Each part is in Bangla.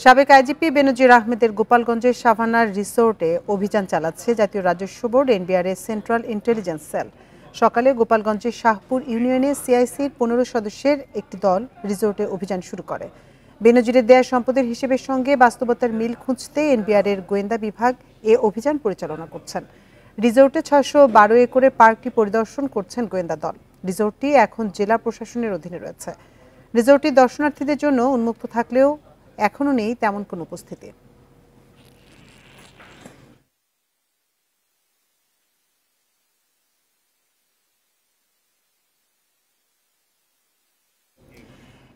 সাবেক আইজিপি বেনজির আহমেদের গোপালগঞ্জের সাভানার রিসোর্টে অভিযান চালাচ্ছে জাতীয় রাজস্ব বোর্ড এনবিআর এর সেন্ট্রাল ইন্টেলিজেন্স সেল। সকালে গোপালগঞ্জের শাহপুর ইউনিয়নে সিআইসির 15 সদস্যের একটি দল রিসোর্টে অভিযান শুরু করে। বেনজিরের দেয়া সম্পদের হিসেবের সঙ্গে বাস্তবতার মিল খুঁজতে এনবিআর এর গোয়েন্দা বিভাগ এ অভিযান পরিচালনা করছেন। রিসোর্টে 612 একরের পার্কটি পরিদর্শন করছেন গোয়েন্দা দল। রিসোর্টটি এখন জেলা প্রশাসনের অধীনে রয়েছে। রিসোর্টটি দর্শনার্থীদের জন্য উন্মুক্ত থাকলেও এখনো নেই তেমন কোনো উপস্থিতি।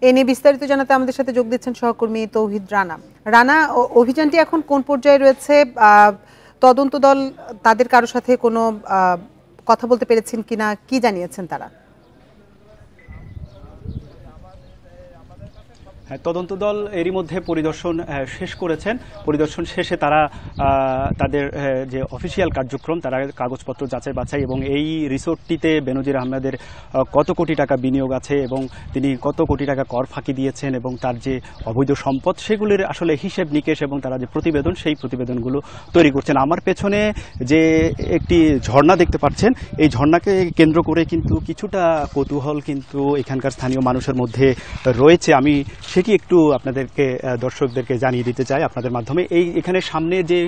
এ নিয়ে বিস্তারিত জানাতে আমাদের সাথে যোগ দিচ্ছেন সহকর্মী তৌহিদ রানা। রানা, অভিযানটি এখন কোন পর্যায়ে রয়েছে? তদন্ত দল তাদের কারো সাথে কোনো কথা বলতে পেরেছেন কিনা, কি জানিয়েছেন তারা? তদন্ত দল এরই মধ্যে পরিদর্শন শেষ করেছেন। পরিদর্শন শেষে তারা তাদের যে অফিসিয়াল কার্যক্রম, তারা কাগজপত্র যাচাই বাছাই এবং এই রিসোর্টটিতে বেনজির আহমেদের কত কোটি টাকা বিনিয়োগ আছে এবং তিনি কত কোটি টাকা কর ফাঁকি দিয়েছেন এবং তার যে অবৈধ সম্পদ, সেগুলির আসলে হিসেব নিকেশ এবং তারা যে প্রতিবেদন, সেই প্রতিবেদনগুলো তৈরি করছেন। আমার পেছনে যে একটি ঝর্ণা দেখতে পাচ্ছেন, এই ঝর্ণাকে কেন্দ্র করে কিন্তু কিছুটা কৌতূহল কিন্তু এখানকার স্থানীয় মানুষের মধ্যে রয়েছে। আমি সেটি একটু আপনাদেরকে, দর্শকদেরকে জানিয়ে দিতে চাই আপনাদের মাধ্যমে। এখানে সামনে যে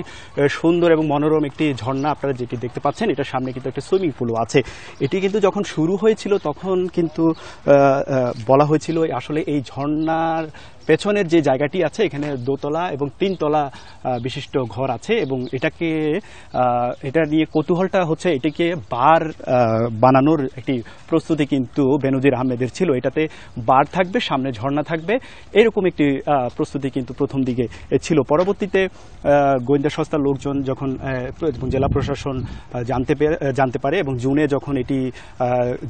সুন্দর এবং মনোরম একটি ঝর্ণা আপনারা যেটি দেখতে পাচ্ছেন, এটার সামনে কিন্তু একটা সুইমিং পুলও আছে। এটি কিন্তু যখন শুরু হয়েছিল তখন কিন্তু বলা হয়েছিল আসলে এই ঝর্ণার পেছনের যে জায়গাটি আছে, এখানে দোতলা এবং 3 তলা বিশিষ্ট ঘর আছে এবং এটা নিয়ে কৌতূহলটা হচ্ছে এটিকে বার বানানোর একটি প্রস্তুতি কিন্তু বেনজির আহমেদের ছিল। এটাতে বার থাকবে, সামনে ঝর্ণা থাকবে, এরকম একটি প্রস্তুতি কিন্তু প্রথম দিকে ছিল। পরবর্তীতে গোয়েন্দা সংস্থার লোকজন যখন জেলা প্রশাসন জানতে পারে এবং জুনে যখন এটি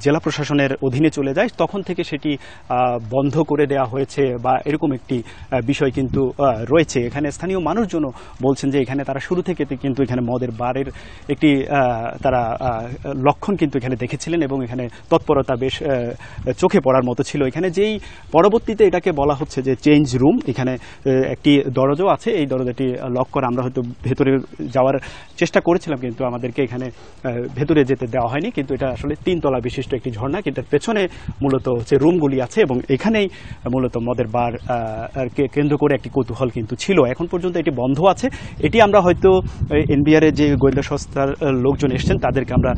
জেলা প্রশাসনের অধীনে চলে যায়, তখন থেকে সেটি বন্ধ করে দেওয়া হয়েছে বা এরকম একটি বিষয় কিন্তু রয়েছে। এখানে স্থানীয় মানুষজন বলছেন যে এখানে তারা শুরু থেকে কিন্তু এখানে মদের বারের একটি তারা লক্ষণ কিন্তু এখানে দেখেছিলেন এবং এখানে তৎপরতা বেশ চোখে পড়ার মতো ছিল। এখানে যেই পরবর্তীতে এটাকে বলা হচ্ছে যে চেঞ্জ রুম, এখানে একটি দরজাও আছে। এই দরজাটি লক করা, আমরা হয়তো ভেতরে যাওয়ার চেষ্টা করেছিলাম কিন্তু আমাদেরকে এখানে ভেতরে যেতে দেওয়া হয়নি। কিন্তু এটা আসলে 3 তলা বিশিষ্ট একটি ঝর্ণা, কিন্তু পেছনে মূলত হচ্ছে রুমগুলি আছে এবং এখানেই মূলত মদের বার কে কেন্দ্র করে একটি কৌতূহল কিন্তু ছিল। এখন পর্যন্ত এটি বন্ধ আছে। এটি আমরা হয়তো এনবিআর এর যে গোয়েন্দা সংস্থার লোকজন এসছেন তাদেরকে আমরা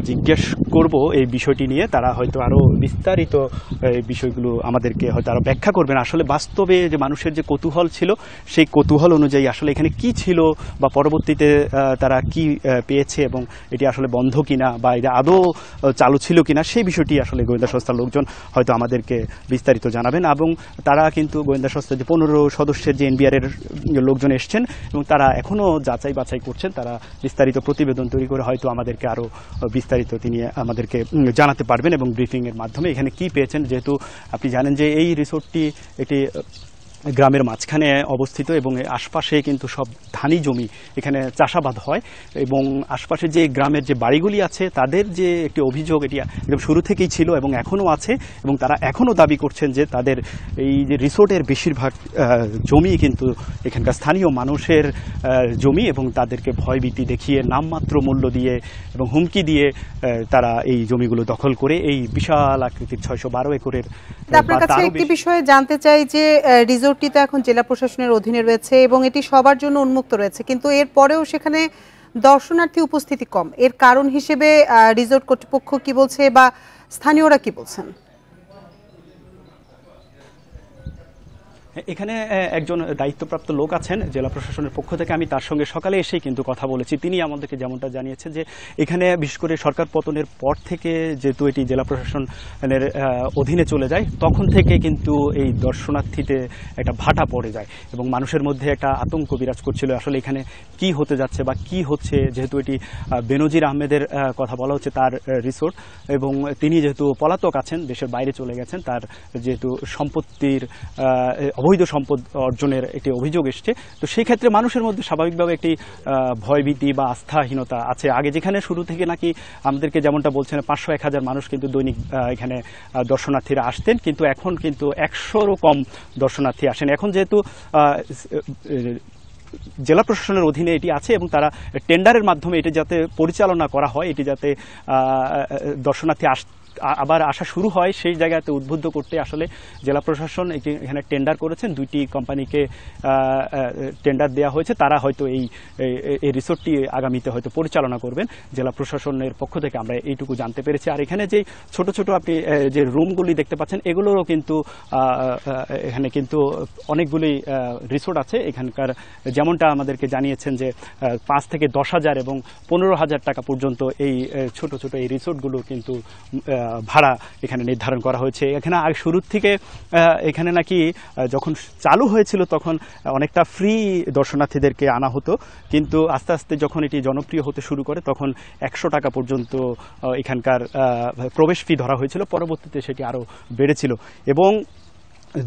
জিজ্ঞেস করব এই বিষয়টি নিয়ে। তারা হয়তো আরো বিস্তারিত এই বিষয়গুলো আমাদেরকে হয়তো আরো ব্যাখ্যা করবেন। আসলে বাস্তবে যে মানুষের যে কৌতূহল ছিল, সেই কৌতূহল অনুযায়ী আসলে এখানে কি ছিল বা পরবর্তীতে তারা কি পেয়েছে এবং এটি আসলে বন্ধ কিনা বা এটা আদৌ চালু ছিল কিনা, সেই বিষয়টি আসলে গোয়েন্দা সংস্থার লোকজন হয়তো আমাদেরকে বিস্তারিত জানাবেন। এবং তারা কিন্তু গোয়েন্দা সংস্থার যে 15 সদস্যের যে এনবিআর এর লোকজন এসছেন এবং তারা এখনো যাচাই বাছাই করছেন। তারা বিস্তারিত প্রতিবেদন তৈরি করে হয়তো আমাদেরকে আরো বিস্তারিত তিনি আমাদেরকে জানাতে পারবেন এবং ব্রিফিং এর মাধ্যমে এখানে কি পেয়েছেন। যেহেতু আপনি জানেন যে এই রিসোর্টটি একটি গ্রামের মাঝখানে অবস্থিত এবং আশপাশে কিন্তু সব ধানি জমি, এখানে চাষাবাদ হয় এবং আশপাশে যে গ্রামের যে বাড়িগুলি আছে তাদের যে একটি অভিযোগ, এটি একদম শুরু থেকেই ছিল এবং এখনও আছে এবং তারা এখনও দাবি করছেন যে তাদের এই যে রিসোর্টের বেশিরভাগ জমি কিন্তু এখানকার স্থানীয় মানুষের জমি এবং তাদেরকে ভয়ভীতি দেখিয়ে নামমাত্র মূল্য দিয়ে এবং হুমকি দিয়ে তারা এই জমিগুলো দখল করে এই বিশাল আকৃতির 612 একরের। আপনার কাছে একটি বিষয়ে জানতে চাই যে রিসোর্টটি তো এখন জেলা প্রশাসনের অধীনে রয়েছে এবং এটি সবার জন্য উন্মুক্ত রয়েছে, কিন্তু এর পরেও সেখানে দর্শনার্থী উপস্থিতি কম। এর কারণ হিসেবে রিসোর্ট কর্তৃপক্ষ কি বলছে বা স্থানীয়রা কি বলছেন? এখানে একজন দায়িত্বপ্রাপ্ত লোক আছেন জেলা প্রশাসনের পক্ষ থেকে। আমি তার সঙ্গে সকালে এসেই কিন্তু কথা বলেছি। তিনি আমাদেরকে যেমনটা জানিয়েছেন যে এখানে বিশেষ করে সরকার পতনের পর থেকে যেহেতু এটি জেলা প্রশাসনের অধীনে চলে যায়, তখন থেকে কিন্তু এই দর্শনার্থীতে একটা ভাটা পড়ে যায় এবং মানুষের মধ্যে একটা আতঙ্ক বিরাজ করছিল আসলে এখানে কি হতে যাচ্ছে বা কি হচ্ছে। যেহেতু এটি বেনজির আহমেদের কথা বলা হচ্ছে, তার রিসোর্ট, এবং তিনি যেহেতু পলাতক আছেন, দেশের বাইরে চলে গেছেন, তার যেহেতু সম্পত্তির অবৈধ সম্পদ অর্জনের একটি অভিযোগ এসছে। তো সেই ক্ষেত্রে মানুষের মধ্যে স্বাভাবিকভাবে একটি ভয়ভীতি বা আস্থাহীনতা আছে। আগে যেখানে শুরু থেকে নাকি আমাদেরকে যেমনটা বলছেন 500-1000 মানুষ কিন্তু দৈনিক এখানে দর্শনার্থীরা আসতেন, কিন্তু এখন কিন্তু 100-রও কম দর্শনার্থী আসেন। এখন যেহেতু জেলা প্রশাসনের অধীনে এটি আছে এবং তারা টেন্ডারের মাধ্যমে এটি যাতে পরিচালনা করা হয়, এটি যাতে দর্শনার্থী আবার আসা শুরু হয়, সেই জায়গাতে উদ্বুদ্ধ করতে আসলে জেলা প্রশাসন এখানে টেন্ডার করেছেন। 2টি কোম্পানিকে টেন্ডার দেওয়া হয়েছে, তারা হয়তো এই রিসোর্টটি আগামীতে হয়তো পরিচালনা করবেন। জেলা প্রশাসনের পক্ষ থেকে আমরা এইটুকু জানতে পেরেছি। আর এখানে যে ছোট ছোট আপনি যে রুমগুলি দেখতে পাচ্ছেন, এগুলোরও কিন্তু এখানে কিন্তু অনেকগুলি রিসোর্ট আছে। এখানকার যেমনটা আমাদেরকে জানিয়েছেন যে 5 থেকে 10,000 এবং 15,000 টাকা পর্যন্ত এই ছোট ছোট এই রিসোর্টগুলো কিন্তু ভাড়া এখানে নির্ধারণ করা হয়েছে। এখানে শুরুর থেকে এখানে নাকি যখন চালু হয়েছিল তখন অনেকটা ফ্রি দর্শনার্থীদেরকে আনা হতো, কিন্তু আস্তে আস্তে যখন এটি জনপ্রিয় হতে শুরু করে তখন 100 টাকা পর্যন্ত এখানকার প্রবেশ ফি ধরা হয়েছিল। পরবর্তীতে সেটি আরও বেড়েছিল এবং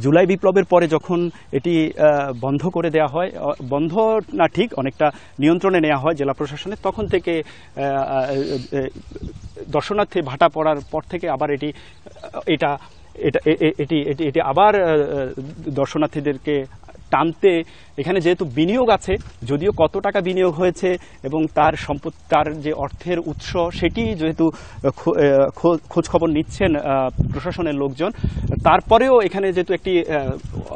জুলাই বিপ্লবের পরে যখন এটি বন্ধ করে দেওয়া হয়, বন্ধ না ঠিক অনেকটা নিয়ন্ত্রণে নেওয়া হয় জেলা প্রশাসনের, তখন থেকে দর্শনার্থী ভাটা পড়ার পর থেকে আবার এটি আবার দর্শনার্থীদেরকে টানতে এখানে যেহেতু বিনিয়োগ আছে, যদিও কত টাকা বিনিয়োগ হয়েছে এবং তার যে অর্থের উৎস সেটি যেহেতু খোঁজ খবর নিচ্ছেন প্রশাসনের লোকজন, তারপরেও এখানে যেহেতু একটি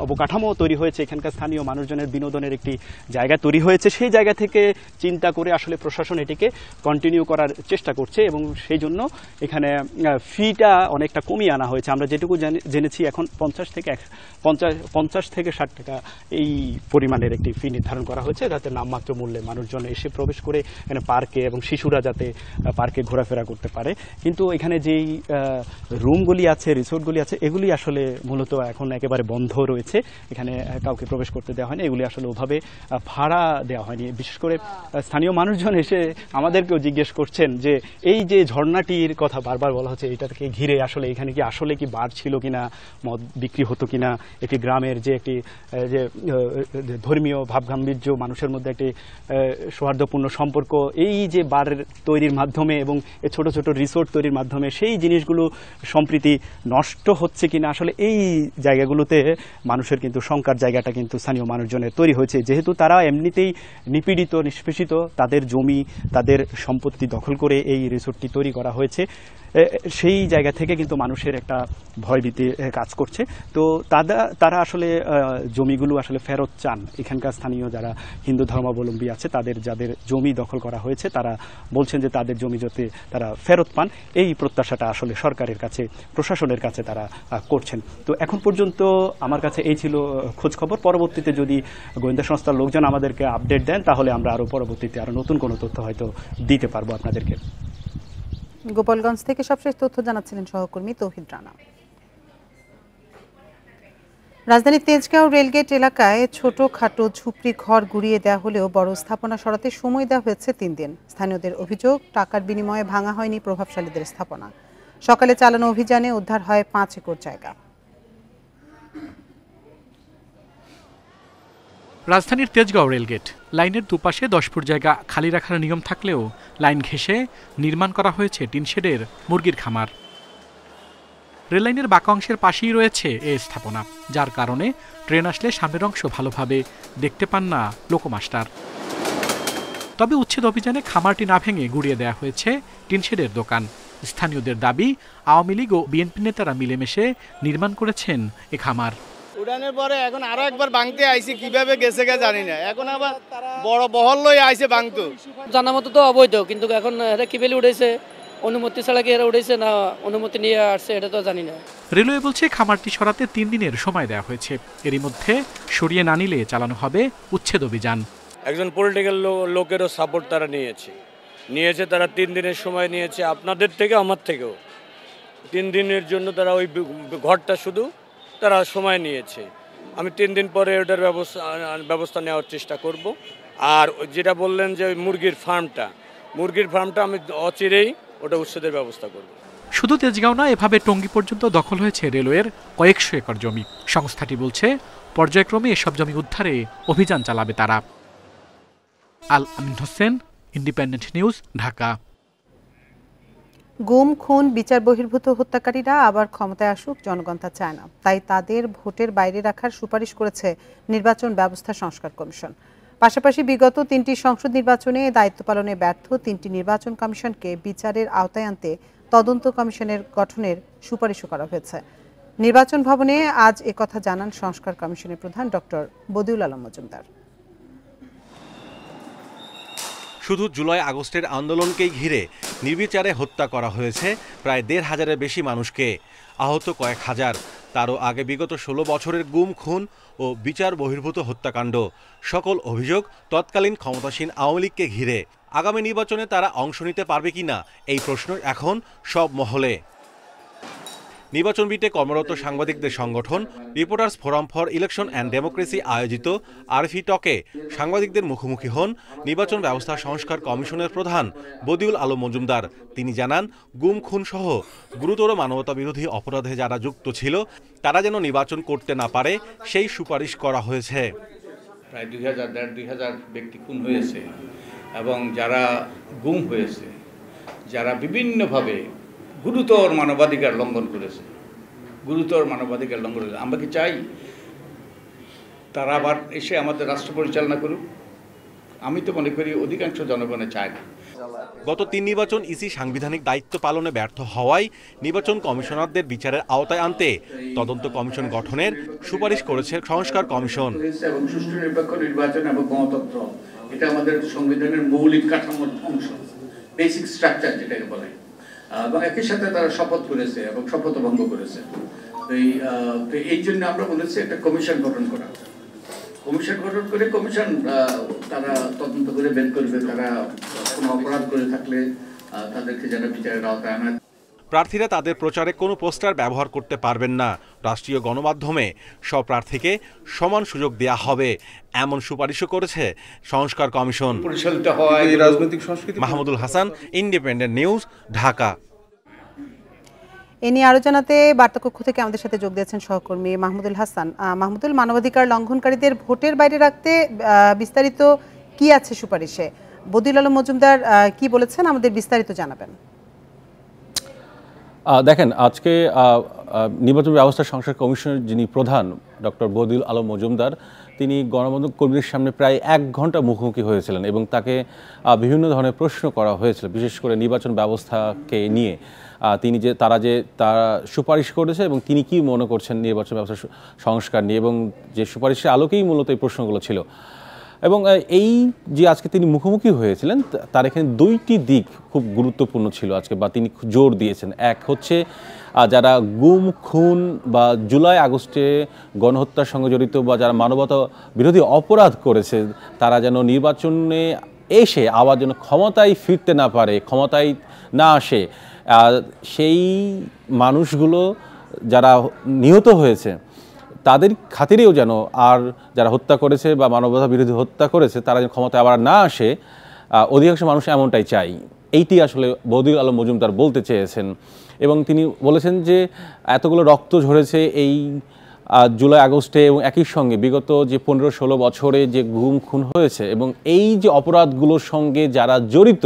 অবকাঠামো তৈরি হয়েছে, এখানকার স্থানীয় মানুষজনের বিনোদনের একটি জায়গা তৈরি হয়েছে, সেই জায়গা থেকে চিন্তা করে আসলে প্রশাসন এটিকে কন্টিনিউ করার চেষ্টা করছে এবং সেই জন্য এখানে ফিটা অনেকটা কমিয়ে আনা হয়েছে। আমরা যেটুকু জেনেছি এখন 50 থেকে 60 টাকা এই পরিমাণের একটি ফি নির্ধারণ করা হয়েছে, যাতে নামমাত্র মূল্যে মানুষজন এসে প্রবেশ করে এখানে পার্কে এবং শিশুরা যাতে পার্কে ঘোরাফেরা করতে পারে। কিন্তু এখানে যেই রুমগুলি আছে, রিসোর্টগুলি আছে, এগুলি আসলে মূলত এখন একেবারে বন্ধ রয়েছে, এখানে কাউকে প্রবেশ করতে দেওয়া হয়নি। এগুলি আসলে ওভাবে ভাড়া দেওয়া হয়নি। বিশেষ করে স্থানীয় মানুষজন এসে আমাদেরকেও জিজ্ঞেস করছেন যে এই যে ঝর্ণাটির কথা বারবার বলা হচ্ছে, এটাকে ঘিরে আসলে এখানে কি আসলে কি বার ছিল কিনা, মদ বিক্রি হতো কিনা, একটি গ্রামের যে একটি যে ধর্মীয় ভাবগাম্ভীর্য, মানুষের মধ্যে একটি সৌহার্দ্যপূর্ণ সম্পর্ক, এই যে বার তৈরির মাধ্যমে এবং ছোট ছোট রিসোর্ট তৈরির মাধ্যমে সেই জিনিসগুলো সম্প্রীতি নষ্ট হচ্ছে কিনা, আসলে এই জায়গাগুলোতে মানুষের কিন্তু শঙ্কার জায়গাটা কিন্তু স্থানীয় মানুষজনের তৈরি হয়েছে। যেহেতু তারা এমনিতেই নিপীড়িত, নিষ্পেষিত, তাদের জমি, তাদের সম্পত্তি দখল করে এই রিসোর্টটি তৈরি করা হয়েছে, সেই জায়গা থেকে কিন্তু মানুষের একটা ভয়ভীতি কাজ করছে। তো তারা আসলে জমিগুলো আসলে ফেরত চান। এখানকার স্থানীয় যারা হিন্দু ধর্মাবলম্বী আছে, যাদের জমি দখল করা হয়েছে, তারা বলছেন যে তাদের জমি যাতে তারা ফেরত পান, এই প্রত্যাশাটা আসলে সরকারের কাছে, প্রশাসনের কাছে তারা করছেন। তো এখন পর্যন্ত আমার কাছে এই ছিল খোঁজ খবর। পরবর্তীতে যদি গোয়েন্দা সংস্থার লোকজন আমাদেরকে আপডেট দেন, তাহলে আমরা পরবর্তীতে আরো নতুন কোনো তথ্য হয়তো দিতে পারবো আপনাদেরকে। গোপালগঞ্জ থেকে সবশেষ তথ্য জানাচ্ছিলেন সহকর্মী তৌহিদ রানা। রাজধানীর তেজগাঁও রেলগেট এলাকায় ছোটখাটো ঝুপড়ি ঘর গুড়িয়ে দেওয়া হলেও বড় স্থাপনা সরাতে সময় দেওয়া হয়েছে 3 দিন। স্থানীয়দের অভিযোগ, টাকার বিনিময়ে ভাঙা হয়নি প্রভাবশালীদের স্থাপনা। সকালে চালানো অভিযানে উদ্ধার হয় 5 একর জায়গা। রাজধানীর তেজগাঁও রেলগেট লাইনের দুপাশে 10 ফুট জায়গা খালি রাখার নিয়ম থাকলেও লাইন ঘেঁষে নির্মাণ করা হয়েছে টিনশেডের মুরগির খামার। রেললাইনের বাঁকা অংশের পাশেই রয়েছে এ স্থাপনা, যার কারণে ট্রেন আসলে সামনের অংশ ভালোভাবে দেখতে পান না লোকোমাস্টার। তবে উচ্ছেদ অভিযানে খামারটি না ভেঙে গুড়িয়ে দেওয়া হয়েছে টিনশেডের দোকান। স্থানীয়দের দাবি, আওয়ামী লীগ ও বিএনপি নেতারা মিলেমিশে নির্মাণ করেছেন এ খামার। উড়ানের পরে এখন আরো একবার ভাঙতে আইছে, কিভাবে গেছে জানি না, এখন আবার বড় বহল লই আইছে ভাঙতো। জানা মতো তো অবৈধ, কিন্তু এখন এটা কি বেলে উঠেছে, অনুমতি ছাড়া কি এরা উঠেছে না অনুমতি নিয়ে আসছে এটা তো জানি না। রেলওয়ে বলছে খামারটি সরাতে 3 দিনের সময় দেওয়া হয়েছে। এরই মধ্যে সরিয়ে না নিলে চালানো হবে উচ্ছেদ অভিযান। একজন পলিটিক্যাল লোকেরও সাপোর্ট তারা নিয়েছে, তারা 3 দিনের সময় নিয়েছে, আপনাদের থেকে আমার থেকেও 3 দিনের জন্য তারা ওই ঘরটা শুধু তারা সময় নিয়েছে। আমি 3 দিন পরে ওটার ব্যবস্থা নেওয়ার চেষ্টা করব। আর যেটা বললেন যে ওই মুরগির ফার্মটা আমি অচিরেই ওটা উচ্ছেদের ব্যবস্থা করব। শুধু তেজগাঁও নয়, এভাবে টঙ্গী পর্যন্ত দখল হয়েছে রেলওয়ের কয়েকশো একর জমি। সংস্থাটি বলছে পর্যায়ক্রমে এসব জমি উদ্ধারে অভিযান চালাবে তারা। আল আমিন হোসেন, ইন্ডিপেন্ডেন্ট নিউজ, ঢাকা। গুম, খুন, বিচার বহির্ভূত হত্যাকারীরা আবার ক্ষমতায় আসুক জনগণ তা চায় না, তাই তাদের ভোটের বাইরে রাখার সুপারিশ করেছে নির্বাচন ব্যবস্থা সংস্কার কমিশন। পাশাপাশি বিগত 3টি সংসদ নির্বাচনে দায়িত্ব পালনে ব্যর্থ 3টি নির্বাচন কমিশনকে বিচারের আওতায় আনতে তদন্ত কমিশনের গঠনের সুপারিশও করা হয়েছে। নির্বাচন ভবনে আজ একথা জানান সংস্কার কমিশনের প্রধান ডক্টর বদিউল আলম মজুমদার। শুধু জুলাই আগস্টের আন্দোলনকেই ঘিরে নির্বিচারে হত্যা করা হয়েছে প্রায় ১৫০০-এর বেশি মানুষকে, আহত কয়েক হাজার। তারও আগে বিগত ১৬ বছরের গুম, খুন ও বিচার বহির্ভূত হত্যাকাণ্ড, সকল অভিযোগ তৎকালীন ক্ষমতাসীন আওয়ামী লীগকে ঘিরে। আগামী নির্বাচনে তারা অংশ নিতে পারবে কিনা এই প্রশ্ন এখন সব মহলে। নির্বাচন বিটে কর্মরত সাংবাদিকদের সংগঠন reporters forum for election and democracy আয়োজিত আরএফই টকে সাংবাদিকদের মুখোমুখি হন নির্বাচন ব্যবস্থা সংস্কার কমিশনের প্রধান বদিউল আলম মজুমদার। তিনি জানান, গুম, খুন সহ গুরুতর মানবতা বিরোধী অপরাধে যারা যুক্ত ছিল তারা যেন নির্বাচন করতে না পারে সেই সুপারিশ করা হয়েছে। প্রায় ২,০০০ ব্যক্তি খুন হয়েছে এবং যারা গুম হয়েছে, যারা বিভিন্নভাবে গুরুতর মানবাধিকার লঙ্ঘন করেছে, আমরা কি চাই তারা আবার এসে আমাদের রাষ্ট্র পরিচালনা করুক? আমি তো মনে করি অধিকাংশ জনগণে চায় না। গত 3 নির্বাচন ইসি সাংবিধানিক দায়িত্ব পালনে ব্যর্থ হওয়ায় নির্বাচন কমিশনারদের বিচারের আওতায় আনতে তদন্ত কমিশন গঠনের সুপারিশ করেছে সংস্কার কমিশন। এবং সুষ্ঠু নিরপেক্ষ নির্বাচন এবং গণতন্ত্র, এটা আমাদের সংবিধানের মৌলিক কাঠামোর অংশ, বেসিক স্ট্রাকচার যেটাকে বলে। এবং একই সাথে তারা শপথ করেছে এবং শপথ ভঙ্গ করেছে। তো এই জন্য আমরা বলেছি একটা কমিশন গঠন করা। কমিশন গঠন করে কমিশন তারা তদন্ত করে বের করবে, তারা কোনো অপরাধ করে থাকলে তাদেরকে যেন বিচারের আওতায় আনা। প্রার্থীরা তাদের প্রচারে কোনো পোস্টার ব্যবহার করতে পারবেন না। রাষ্ট্রীয় গণমাধ্যমে সব প্রার্থীকে সমান সুযোগ দেয়া হবে, এমন সুপারিশও করেছে সংস্কার কমিশন। পরিচালিত হয় রাজনৈতিক সংস্কৃতি। Mahmudul Hasan, independent news, Dhaka. এ নিয়ে আরো জানাতে বার্তাকক্ষ থেকে আমাদের সাথে যোগ দিয়েছেন সহকর্মী মাহমুদুল হাসান। মাহমুদুল, মানবাধিকার লঙ্ঘনকারীদের ভোটের বাইরে রাখতে বিস্তারিত কি আছে সুপারিশে? বদিউল আলম মজুমদার কি বলেছেন, আমাদের বিস্তারিত জানাবেন। দেখেন, আজকে নির্বাচন ব্যবস্থা সংস্কার কমিশনের যিনি প্রধান ডক্টর বদিউল আলম মজুমদার, তিনি গণমাধ্যম কর্মীদের সামনে প্রায় 1 ঘন্টা মুখোমুখি হয়েছিলেন এবং তাকে বিভিন্ন ধরনের প্রশ্ন করা হয়েছিল, বিশেষ করে নির্বাচন ব্যবস্থাকে নিয়ে। তারা সুপারিশ করেছে এবং তিনি কি মনে করছেন নির্বাচন ব্যবস্থা সংস্কার নিয়ে, এবং যে সুপারিশের আলোকেই মূলত এই প্রশ্নগুলো ছিল। এবং এই যে আজকে তিনি মুখোমুখি হয়েছিলেন, তার এখানে 2টি দিক খুব গুরুত্বপূর্ণ ছিল আজকে, বা তিনি জোর দিয়েছেন। এক হচ্ছে যারা গুম, খুন বা জুলাই আগস্টে গণহত্যার সঙ্গে জড়িত বা যারা মানবতা বিরোধী অপরাধ করেছে, তারা যেন নির্বাচনে এসে আবার যেন ক্ষমতায় ফিরতে না পারে, ক্ষমতায় না আসে। সেই মানুষগুলো যারা নিহত হয়েছে তাদের খাতিরেও যেন আর যারা হত্যা করেছে বা মানবতা বিরোধী হত্যা করেছে তারা যেন ক্ষমতায় আবার না আসে, অধিকাংশ মানুষ এমনটাই চাই। এইটি আসলে বদিউল আলম মজুমদার বলতে চেয়েছেন। এবং তিনি বলেছেন যে এতগুলো রক্ত ঝরেছে এই জুলাই আগস্টে, এবং একই সঙ্গে বিগত যে 15-16 বছরে যে গুম, খুন হয়েছে, এবং এই যে অপরাধগুলোর সঙ্গে যারা জড়িত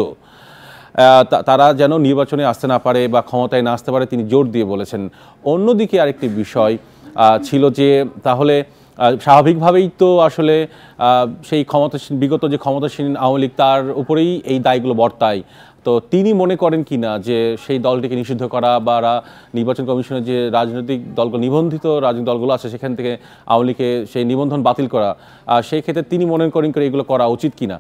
তারা যেন নির্বাচনে আসতে না পারে বা ক্ষমতায় না আসতে পারে, তিনি জোর দিয়ে বলেছেন। অন্যদিকে আরেকটি বিষয় ছিল যে তাহলে স্বাভাবিকভাবেই তো আসলে সেই বিগত যে ক্ষমতাসীন আওয়ামী লীগ, তার উপরেই এই দায়গুলো বর্তায়। তো তিনি মনে করেন কিনা যে সেই দলটিকে নিষিদ্ধ করা বা নির্বাচন কমিশনের যে রাজনৈতিক দলগুলো, নিবন্ধিত রাজনৈতিক দলগুলো আছে, সেখান থেকে আওয়ামী লীগকে সেই নিবন্ধন বাতিল করা, সেই ক্ষেত্রে তিনি মনে করেন করে এগুলো করা উচিত কিনা।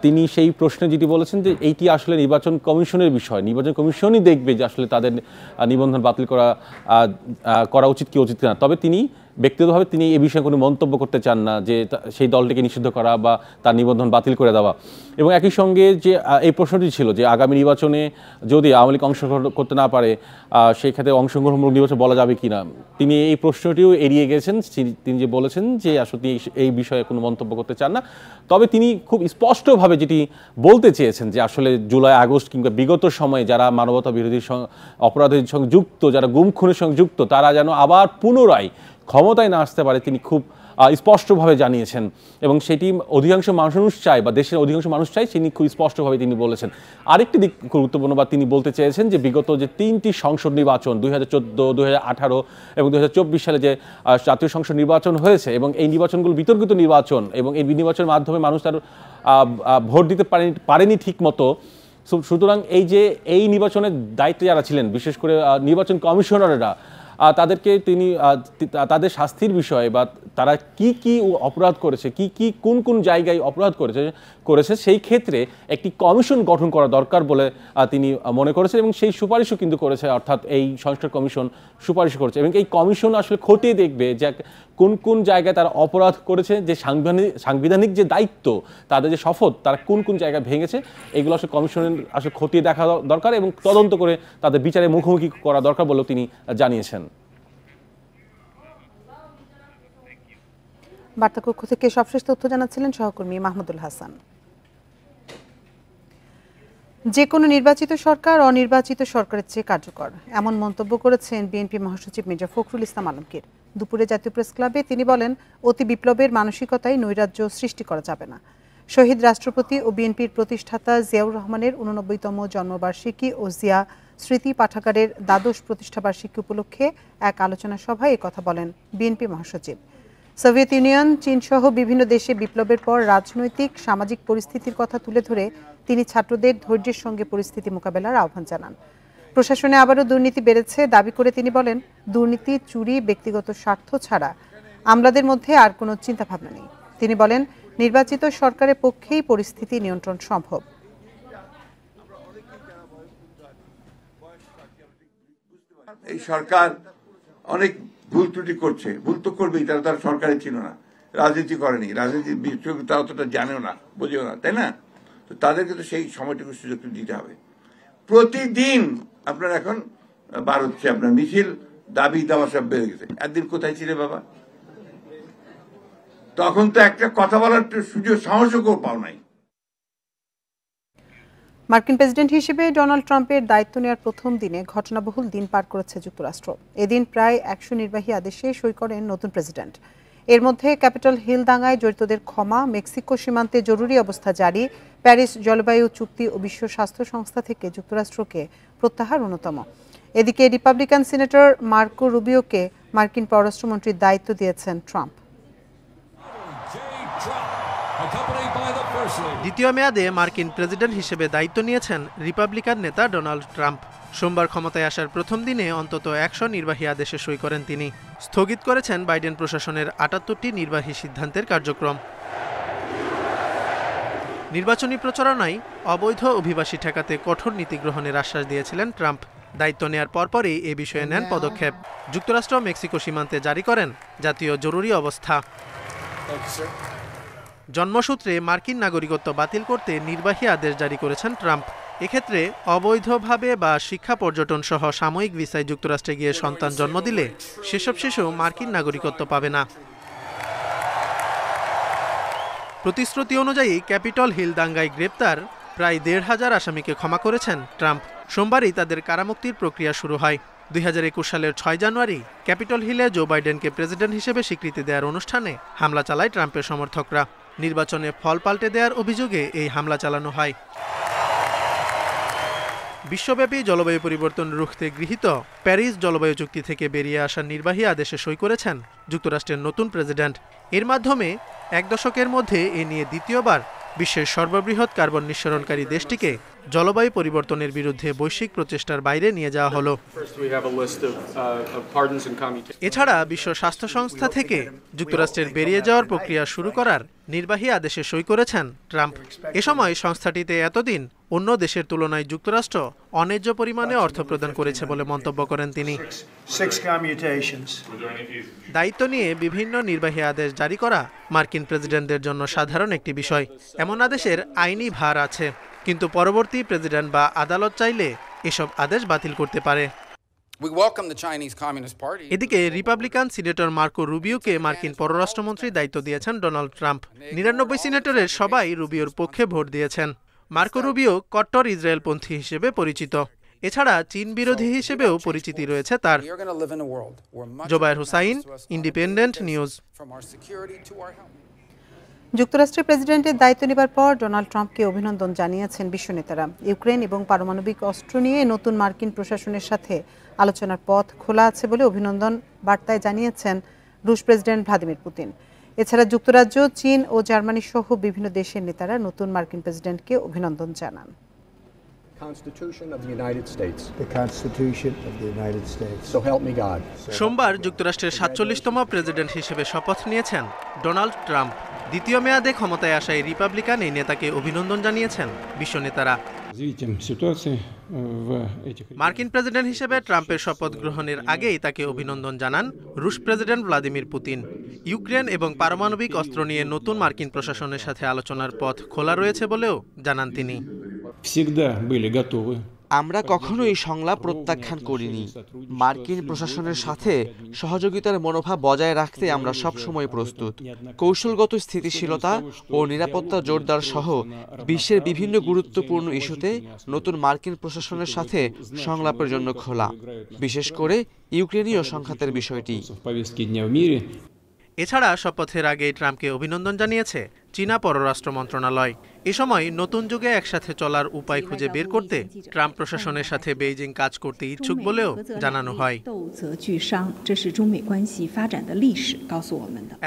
তিনি সেই প্রশ্নে যেটি বলেছেন যে এইটি আসলে নির্বাচন কমিশনের বিষয়, নির্বাচন কমিশনই দেখবে যে আসলে তাদের নিবন্ধন বাতিল করা উচিত কি উচিত কিনা। তবে তিনি ব্যক্তিগতভাবে তিনি এই বিষয়ে কোনো মন্তব্য করতে চান না যে সেই দলটিকে নিষিদ্ধ করা বা তার নিবন্ধন বাতিল করে দেওয়া। এবং একই সঙ্গে যে এই প্রশ্নটি ছিল যে আগামী নির্বাচনে যদি আওয়ামী লীগ অংশগ্রহণ করতে না পারে সেই ক্ষেত্রে অংশগ্রহণমূলক নির্বাচন বলা যাবে কি না, তিনি এই প্রশ্নটিও এড়িয়ে গেছেন। তিনি যে বলেছেন যে আসলে তিনি এই বিষয়ে কোনো মন্তব্য করতে চান না। তবে তিনি খুব স্পষ্টভাবে যেটি বলতে চেয়েছেন যে আসলে জুলাই আগস্ট কিংবা বিগত সময়ে যারা মানবতা বিরোধী অপরাধের সঙ্গে যুক্ত, যারা গুম খুনের সঙ্গে যুক্ত, তারা যেন আবার পুনরায় ক্ষমতায় না আসতে পারে তিনি খুব স্পষ্টভাবে জানিয়েছেন। এবং সেটি অধিকাংশ মানুষ চায় বা দেশের অধিকাংশ মানুষ চায়, তিনি খুব স্পষ্টভাবে তিনি বলেছেন। আরেকটি দিক গুরুত্বপূর্ণ বা তিনি বলতে চেয়েছেন যে বিগত যে 3টি সংসদ নির্বাচন 2014, 2018 এবং 2024 সালে যে জাতীয় সংসদ নির্বাচন হয়েছে এবং এই নির্বাচনগুলো বিতর্কিত নির্বাচন এবং এই নির্বাচনের মাধ্যমে মানুষ তার ভোট দিতে পারেনি ঠিক মতো। সুতরাং এই নির্বাচনের দায়িত্বে যারা ছিলেন, বিশেষ করে নির্বাচন কমিশনাররা, তাদেরকে তিনি তাদের শাস্তির বিষয়ে বা তারা কি অপরাধ করেছে, কোন জায়গায় অপরাধ করেছে সেই ক্ষেত্রে একটি কমিশন গঠন করা দরকার বলে তিনি মনে করেছেন এবং সেই সুপারিশও কিন্তু করেছে। অর্থাৎ এই সংস্কার কমিশন সুপারিশ করেছে এবং এই কমিশন আসলে খতিয়ে দেখবে যে কোন জায়গায় তারা অপরাধ করেছে, যে সাংবিধানিক যে দায়িত্ব, তাদের যে শপথ, তারা কোন জায়গায় ভেঙেছে, এগুলো আসলে কমিশনের আসলে খতিয়ে দেখা দরকার এবং তদন্ত করে তাদের বিচারে মুখোমুখি করা দরকার বলেও তিনি জানিয়েছেন। বার্তাকক্ষ থেকে সবশেষ তথ্য জানাচ্ছিলেন সহকর্মী মাহমুদুল হাসান। যে কোনো নির্বাচিত সরকার অনির্বাচিত সরকারের চেয়ে কার্যকর, এমন মন্তব্য করেছেন বিএনপি মহাসচিব মির্জা ফখরুল ইসলাম আলমগীর। দুপুরে জাতীয় প্রেস ক্লাবে তিনি বলেন, অতি বিপ্লবের মানসিকতায় নৈরাজ্য সৃষ্টি করা যাবে না। শহীদ রাষ্ট্রপতি ও বিএনপির প্রতিষ্ঠাতা জিয়াউর রহমানের 89তম জন্মবার্ষিকী ও জিয়া স্মৃতি পাঠাগারের দ্বাদশ প্রতিষ্ঠাবার্ষিকী উপলক্ষে এক আলোচনা সভায় একথা বলেন বিএনপি মহাসচিব। সোভিয়েত ইউনিয়ন, চীনসহ বিভিন্ন দেশে বিপ্লবের পর রাজনৈতিক সামাজিক পরিস্থিতির কথা তুলে ধরে তিনি ছাত্রদের ধৈর্যের সঙ্গে পরিস্থিতি মোকাবেলার আহ্বান জানান। প্রশাসনে আবারও দুর্নীতি বেড়েছে দাবি করে তিনি বলেন, দুর্নীতি, চুরি, ব্যক্তিগত স্বার্থ ছাড়া আমলাদের মধ্যে আর কোনো চিন্তাভাবনা নেই। তিনি বলেন, নির্বাচিত সরকারের পক্ষেই পরিস্থিতি নিয়ন্ত্রণ সম্ভব। এই সরকার অনেক ভুল ত্রুটি করছে, ভুল তো করবেই, তারা সরকারে ছিল না, রাজনীতি করেনি, রাজনীতির বিষয় তারা অতটা জানেও না, বোঝেও না, তাই না? তো তাদেরকে তো সেই সময়টুকু সুযোগ দিতে হবে। প্রতিদিন আপনার এখন বার হচ্ছে আপনার মিছিল, দাবি দাওয়া সব বেড়ে গেছে। একদিন কোথায় ছিলে বাবা? তখন তো একটা কথা বলার সুযোগ, সাহসও পাও নাই। মার্কিন প্রেসিডেন্ট হিসেবে ডোনাল্ড ট্রাম্পের দায়িত্ব নেওয়ার প্রথম দিনে ঘটনাবহুল দিন পার করেছে যুক্তরাষ্ট্র। এদিন প্রায় 100 নির্বাহী আদেশে সই করেন নতুন প্রেসিডেন্ট। এর মধ্যে ক্যাপিটল হিল দাঙ্গায় জড়িতদের ক্ষমা, মেক্সিকো সীমান্তে জরুরি অবস্থা জারি, প্যারিস জলবায়ু চুক্তি ও বিশ্ব স্বাস্থ্য সংস্থা থেকে যুক্তরাষ্ট্রকে প্রত্যাহার অন্যতম। এদিকে রিপাবলিকান সিনেটর মার্কো রুবিওকে মার্কিন পররাষ্ট্রমন্ত্রীর দায়িত্ব দিয়েছেন ট্রাম্প। দ্বিতীয় মেয়াদে মার্কিন প্রেসিডেন্ট হিসেবে দায়িত্ব নিয়েছেন রিপাবলিকান নেতা ডোনাল্ড ট্রাম্প। সোমবার ক্ষমতায় আসার প্রথম দিনে অন্তত 100 নির্বাহী আদেশে সই করেন তিনি। স্থগিত করেছেন বাইডেন প্রশাসনের 78টি নির্বাহী সিদ্ধান্তের কার্যক্রম। নির্বাচনী প্রচারণায় অবৈধ অভিবাসী ঠেকাতে কঠোর নীতি গ্রহণের আশ্বাস দিয়েছিলেন ট্রাম্প। দায়িত্ব নেয়ার পরপরই এ বিষয়ে নেন পদক্ষেপ। যুক্তরাষ্ট্র মেক্সিকো সীমান্তে জারি করেন জাতীয় জরুরি অবস্থা। জন্মসূত্রে মার্কিন নাগরিকত্ব বাতিল করতে নির্বাহী আদেশ জারি করেছেন ট্রাম্প। এক্ষেত্রে অবৈধভাবে বা শিক্ষা পর্যটন সহ সাময়িক ভিসায় যুক্তরাষ্ট্রে গিয়ে সন্তান জন্ম দিলে সেসব শিশু মার্কিন নাগরিকত্ব পাবে না। প্রতিশ্রুতি অনুযায়ী ক্যাপিটল হিল দাঙ্গায় গ্রেপ্তার প্রায় 1,500 আসামিকে ক্ষমা করেছেন ট্রাম্প। সোমবারই তাদের কারামুক্তির প্রক্রিয়া শুরু হয়। 2021 সালের 6 জানুয়ারি ক্যাপিটল হিলে জো বাইডেনকে প্রেসিডেন্ট হিসেবে স্বীকৃতি দেওয়ার অনুষ্ঠানে হামলা চালায় ট্রাম্পের সমর্থকরা। নির্বাচনে ফল পাল্টে দেওয়ার অভিযোগে এই হামলা চালানো হয়। বিশ্বব্যাপী জলবায়ু পরিবর্তন রুখতে গৃহীত প্যারিস জলবায়ু চুক্তি থেকে বেরিয়ে আসার নির্বাহী আদেশে সই করেছেন যুক্তরাষ্ট্রের নতুন প্রেসিডেন্ট। এর মাধ্যমে 1 দশকের মধ্যে এ নিয়ে দ্বিতীয়বার বিশ্বের সর্ববৃহৎ কার্বন নিঃসরণকারী দেশটিকে জলবায়ু পরিবর্তনের বিরুদ্ধে বৈশ্বিক প্রচেষ্টার বাইরে নিয়ে যাওয়া হলো। এছাড়া বিশ্ব স্বাস্থ্য সংস্থা থেকে যুক্তরাষ্ট্রের বেরিয়ে যাওয়ার প্রক্রিয়া শুরু করার নির্বাহী আদেশে সই করেছেন ট্রাম্প। এ সময় সংস্থাটিতে এতদিন অন্য দেশের তুলনায় যুক্তরাষ্ট্র অন্যায্য পরিমাণে অর্থ প্রদান করেছে বলে মন্তব্য করেন তিনি। দায়িত্ব নিয়ে বিভিন্ন নির্বাহী আদেশ জারি করা মার্কিন প্রেসিডেন্টদের জন্য সাধারণ একটি বিষয়। এমন আদেশের আইনি ভার আছে, কিন্তু পরবর্তী প্রেসিডেন্ট বা আদালত চাইলে এসব আদেশ বাতিল করতে পারে। এদিকে রিপাবলিকান সিনেটর মার্কো রুবিওকে মার্কিন পররাষ্ট্রমন্ত্রীর দায়িত্ব দিয়েছেন ডোনাল্ড ট্রাম্প। 99 সিনেটরের সবাই রুবিওর পক্ষে ভোট দিয়েছেন। মার্কো রুবিও কট্টর ইসরায়েলপন্থী হিসেবে পরিচিত। এছাড়া চীন বিরোধী হিসেবেও পরিচিতি রয়েছে তার। Zobayer Hussain, independent news. যুক্তরাষ্ট্রের প্রেসিডেন্টের দায়িত্ব নেবার পর ডোনাল্ড ট্রাম্পকে অভিনন্দন জানিয়েছেন বিশ্ব নেতারা। ইউক্রেন এবং পারমাণবিক অস্ত্র নিয়ে নতুন মার্কিন প্রশাসনের সাথে আলোচনার পথ খোলা আছে বলে অভিনন্দন বার্তায় জানিয়েছেন রুশ প্রেসিডেন্ট ভ্লাদিমির পুতিন। এছাড়া যুক্তরাজ্য, চীন ও জার্মানি সহ বিভিন্ন দেশের নেতারা নতুন মার্কিন প্রেসিডেন্টকে অভিনন্দন জানান। সোমবার যুক্তরাষ্ট্রের 47তম প্রেসিডেন্ট হিসেবে শপথ নিয়েছেন ডোনাল্ড ট্রাম্প। দ্বিতীয় মেয়াদে ক্ষমতায় আসা এই রিপাবলিকান এই নেতাকে অভিনন্দন জানিয়েছেন বিশ্ব নেতারা। মার্কিন প্রেসিডেন্ট হিসেবে ট্রাম্পের শপথ গ্রহণের আগেই তাকে অভিনন্দন জানান রুশ প্রেসিডেন্ট ভ্লাদিমির পুতিন। ইউক্রেন এবং পারমাণবিক অস্ত্র নিয়ে নতুন মার্কিন প্রশাসনের সাথে আলোচনার পথ খোলা রয়েছে বলেও জানান তিনি। আমরা কখনোই সংলাপ প্রত্যাখ্যান করিনি। মার্কিন প্রশাসনের সাথে সহযোগিতার মনোভাব বজায় রাখতে আমরা সবসময় প্রস্তুত। কৌশলগত স্থিতিশীলতা ও নিরাপত্তা জোরদার সহ বিশ্বের বিভিন্ন গুরুত্বপূর্ণ ইস্যুতে নতুন মার্কিন প্রশাসনের সাথে সংলাপের জন্য খোলা, বিশেষ করে ইউক্রেনীয় সংঘাতের বিষয়টি। এছাড়া শপথের আগেই ট্রাম্পকে অভিনন্দন জানিয়েছে চীনা পররাষ্ট্র মন্ত্রণালয়। এ সময় নতুন যুগে একসাথে চলার উপায় খুঁজে বের করতে ট্রাম্প প্রশাসনের সাথে বেইজিং কাজ করতে ইচ্ছুক বলেও জানানো হয়।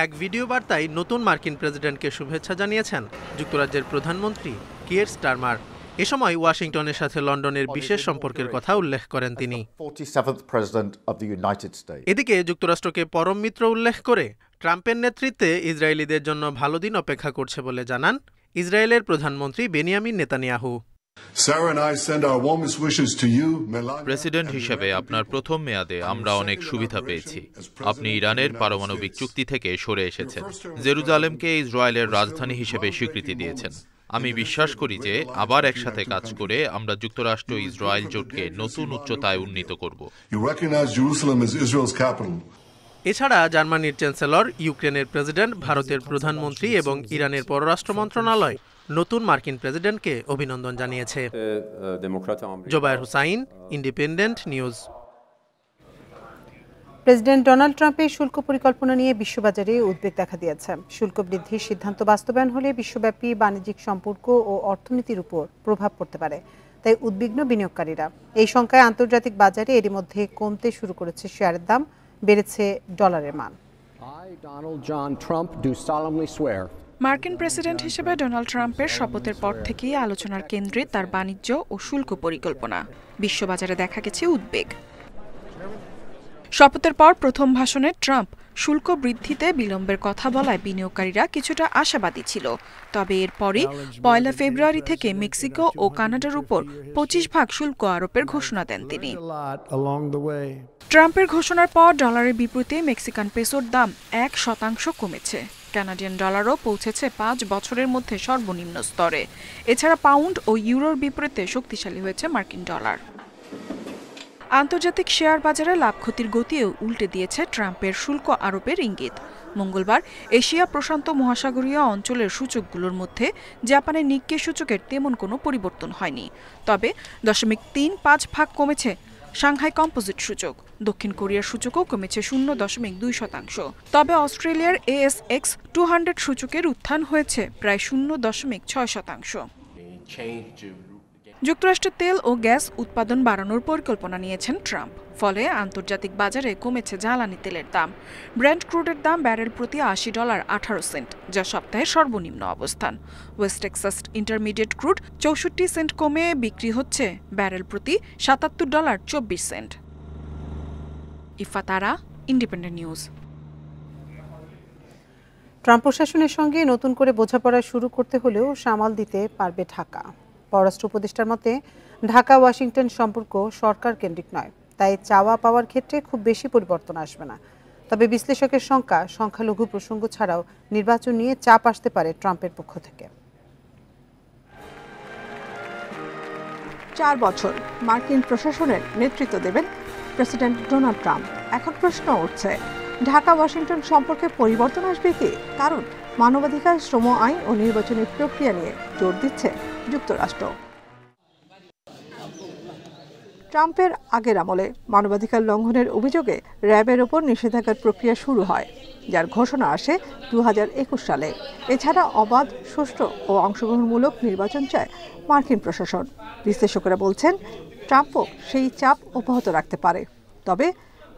এক ভিডিও বার্তায় নতুন মার্কিন প্রেসিডেন্টকে শুভেচ্ছা জানিয়েছেন যুক্তরাজ্যের প্রধানমন্ত্রী কিয়ার স্টারমার। এ সময় ওয়াশিংটনের সাথে লন্ডনের বিশেষ সম্পর্কের কথা উল্লেখ করেন তিনি। এদিকে যুক্তরাষ্ট্রকে পরম মিত্র উল্লেখ করে ট্রাম্পের নেতৃত্বে ইসরায়েলিদের জন্য ভালো দিন অপেক্ষা করছে বলে জানান ইসরায়েলের প্রধানমন্ত্রী বেনিয়ামিন নেতানিয়াহু। প্রেসিডেন্ট হিসেবে আপনার প্রথম মেয়াদে আমরা অনেক সুবিধা পেয়েছি। আপনি ইরানের পারমাণবিক চুক্তি থেকে সরে এসেছেন, জেরুজালেমকে ইসরায়েলের রাজধানী হিসেবে স্বীকৃতি দিয়েছেন। আমি বিশ্বাস করি যে আবার একসাথে কাজ করে আমরা যুক্তরাষ্ট্র ইসরায়েল জোটকে নতুন উচ্চতায় উন্নীত করব। এছাড়া জার্মানির চ্যান্সেলর, ইউক্রেনের প্রেসিডেন্ট, ভারতের প্রধানমন্ত্রী এবং ইরানের পররাষ্ট্র মন্ত্রণালয় নতুন মার্কিন প্রেসিডেন্টকে অভিনন্দন জানিয়েছে। Zobayer Hussain, independent news. President Donald ট্রাম্পের শুল্ক পরিকল্পনা নিয়ে বিশ্ববাজারে উদ্বেগ দেখা দিয়েছে। শুল্ক বৃদ্ধির সিদ্ধান্ত বাস্তবায়ন হলে বিশ্বব্যাপী বাণিজ্যিক সম্পর্ক ও অর্থনীতির উপর প্রভাব পড়তে পারে, তাই উদ্বিগ্ন বিনিয়োগকারীরা। এই সংখ্যায় আন্তর্জাতিক বাজারে এরই মধ্যে কমতে শুরু করেছে শেয়ারের দাম, বেড়েছে ডলারের মান। মার্কিন প্রেসিডেন্ট হিসেবে ডোনাল্ড ট্রাম্পের শপথের পর থেকেই আলোচনার কেন্দ্রে তার বাণিজ্য ও শুল্ক পরিকল্পনা। বিশ্ববাজারে দেখা গেছে উদ্বেগ। শপথের পর প্রথম ভাষণে ট্রাম্প শুল্ক বৃদ্ধিতে বিলম্বের কথা বলায় বিনিয়োগকারীরা কিছুটা আশাবাদী ছিল। তবে এরপরই 1 ফেব্রুয়ারি থেকে মেক্সিকো ও কানাডার উপর 25% শুল্ক আরোপের ঘোষণা দেন তিনি। ট্রাম্পের ঘোষণার পর ডলারের বিপরীতে মেক্সিকান পেসোর দাম 1% কমেছে। কানাডিয়ান ডলারও পৌঁছেছে 5 বছরের মধ্যে সর্বনিম্ন স্তরে। এছাড়া পাউন্ড ও ইউরোর বিপরীতে শক্তিশালী হয়েছে মার্কিন ডলার। আন্তর্জাতিক শেয়ার বাজারে লাভ ক্ষতির গতিও উল্টে দিয়েছে ট্রাম্পের শুল্ক আরোপের ইঙ্গিত। মঙ্গলবার এশিয়া প্রশান্ত মহাসাগরীয় অঞ্চলের সূচকগুলোর মধ্যে জাপানের নিক্কে সূচকের তেমন কোনো পরিবর্তন হয়নি। তবে 0.35% কমেছে সাংহাই কম্পোজিট সূচক। দক্ষিণ কোরিয়ার সূচকও কমেছে 0.2%। তবে অস্ট্রেলিয়ার ASX 200 সূচকের উত্থান হয়েছে প্রায় 0.6%। যুক্তরাষ্ট্রে তেল ও গ্যাস উৎপাদন বাড়ানোর পরিকল্পনা নিয়েছেন ট্রাম্প। ফলে আন্তর্জাতিক বাজারে কমেছে জ্বালানি তেলের দাম। ব্রেন্ট ক্রুডের দাম ব্যারেল প্রতি $80.18, যা সপ্তাহের সর্বনিম্ন অবস্থান। West Texas intermediate crude 64 cent কমে বিক্রি হচ্ছে ব্যারেল প্রতি $77.24। ইফা তারা, ইন্ডিপেন্ডেন্ট নিউজ। ট্রাম্প প্রশাসনের সঙ্গে নতুন করে বোঝাপড়া শুরু করতে হলেও সামাল দিতে পারবে ঢাকা। পররাষ্ট্র উপদেষ্টার মতে ঢাকা ওয়াশিংটন সম্পর্ক সরকার কেন্দ্রিক নয়, তাই চাওয়া পাওয়ার ক্ষেত্রে খুব বেশি পরিবর্তন আসবে না। তবে বিশ্লেষকের শঙ্কা, সংখ্যালঘু প্রসঙ্গ ছাড়াও নির্বাচন নিয়ে চাপ আসতে পারে ট্রাম্পের পক্ষ থেকে। 4 বছর মার্কিন প্রশাসনের নেতৃত্ব দেবেন প্রেসিডেন্ট ডোনাল্ড ট্রাম্প। এখন প্রশ্ন উঠছে, ঢাকা ওয়াশিংটন সম্পর্কে পরিবর্তন আসবে কি? কারণ মানবাধিকার, শ্রম আইন ও নির্বাচনী প্রক্রিয়া নিয়ে জোর দিচ্ছে যুক্তরাষ্ট্র। ট্রাম্পের আগের আমলে মানবাধিকার লঙ্ঘনের অভিযোগে র্যাবের ওপর নিষেধাজ্ঞার প্রক্রিয়া শুরু হয়, যার ঘোষণা আসে 2021 সালে। এছাড়া অবাধ, সুষ্ঠু ও অংশগ্রহণমূলক নির্বাচন চায় মার্কিন প্রশাসন। বিশ্লেষকেরা বলছেন, ট্রাম্পও সেই চাপ অব্যাহত রাখতে পারে। তবে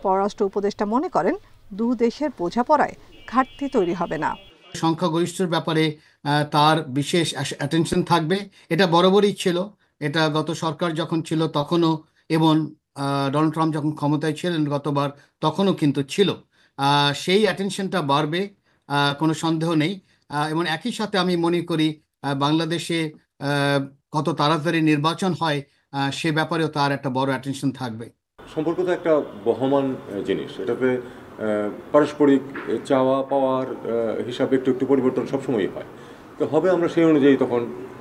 পররাষ্ট্র উপদেষ্টা মনে করেন, দুই দেশের বোঝাপড়ায় ঘাটতি তৈরি হবে না। সংখ্যাগরিষ্ঠের ব্যাপারে তার বিশেষ অ্যাটেনশন থাকবে। এটা বরাবরই ছিল, এটা গত সরকার যখন ছিল তখনও, এবং ডোনাল্ড ট্রাম্প যখন ক্ষমতায় ছিলেন গতবার তখনও কিন্তু ছিল। সেই অ্যাটেনশনটা বাড়বে, কোনো সন্দেহ নেই। এবং একই সাথে আমি মনে করি বাংলাদেশে কত তাড়াতাড়ি নির্বাচন হয় সে ব্যাপারেও তার একটা বড় অ্যাটেনশন থাকবে। সম্পর্ক তো একটা বহমান জিনিস, এটাতে পারস্পরিক চাওয়া পাওয়ার হিসাবে একটু একটু পরিবর্তন সবসময়ই হয়। তো হবে, আমরা সেই অনুযায়ী তখন